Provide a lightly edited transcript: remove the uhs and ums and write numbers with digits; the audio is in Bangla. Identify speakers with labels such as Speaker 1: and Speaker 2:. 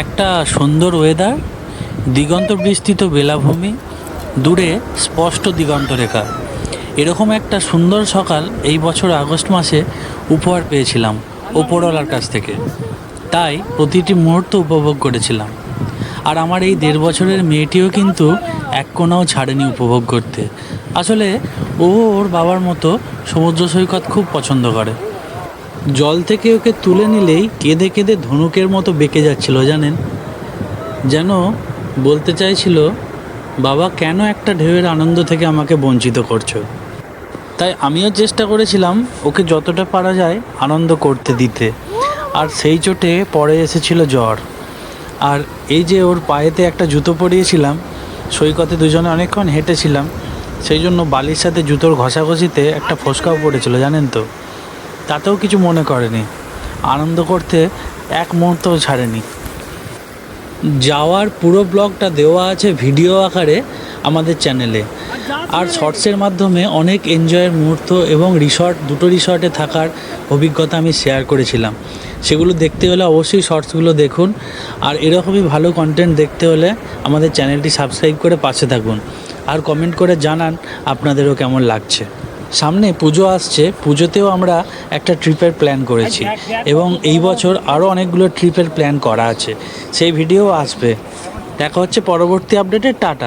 Speaker 1: একটা সুন্দর ওয়েদার, দিগন্ত বিস্তৃত বেলাভূমি, দূরে স্পষ্ট দিগন্তরেখা। এরকম একটা সুন্দর সকাল এই বছর আগস্ট মাসে উপহার পেয়েছিলাম ওপরওয়ালার কাছ থেকে, তাই প্রতিটি মুহূর্ত উপভোগ করেছিলাম। আর আমার এই 1.5 বছরের মেয়েটিও কিন্তু এক কোণাও ছাড়েনি উপভোগ করতে। আসলে ও ওর বাবার মতো সমুদ্র সৈকত খুব পছন্দ করে। জল থেকে ওকে তুলে নিলেই কেঁদে কেঁদে ধনুকের মতো বেঁকে যাচ্ছিল জানেন, যেন বলতে চাইছিল, বাবা কেন একটা ঢেউয়ের আনন্দ থেকে আমাকে বঞ্চিত করছো। তাই আমিও চেষ্টা করেছিলাম ওকে যতটা পারা যায় আনন্দ করতে দিতে। আর সেই চোটে পরে এসেছিল জ্বর। আর এই যে ওর পায়েতে একটা জুতো পরিয়েছিলাম, সৈকতে দুজনে অনেকক্ষণ হেঁটেছিলাম, সেই জন্য বালির সাথে জুতোর ঘষাঘষিতে একটা ফোসকাও পড়েছিল জানেন তো। তাতেও কিছু মনে করেনি, আনন্দ করতে এক মুহূর্তও ছাড়েনি। যাওয়ার পুরো ব্লগটা দেওয়া আছে ভিডিও আকারে আমাদের চ্যানেলে, আর শর্টসের মাধ্যমে অনেক এনজয়ের মুহূর্ত এবং দুটো রিসর্টে থাকার অভিজ্ঞতা আমি শেয়ার করেছিলাম। সেগুলো দেখতে হলে অবশ্যই শর্টসগুলো দেখুন। আর এরকমই ভালো কন্টেন্ট দেখতে হলে আমাদের চ্যানেলটি সাবস্ক্রাইব করে পাশে থাকুন, আর কমেন্ট করে জানান আপনাদেরও কেমন লাগছে। সামনে পুজো আসছে, পুজোতেও আমরা একটা ট্রিপের প্ল্যান করেছি এবং এই বছর আরও অনেকগুলো ট্রিপের প্ল্যান করা আছে, সেই ভিডিও আসবে। দেখা হচ্ছে পরবর্তী আপডেটে। টাটা।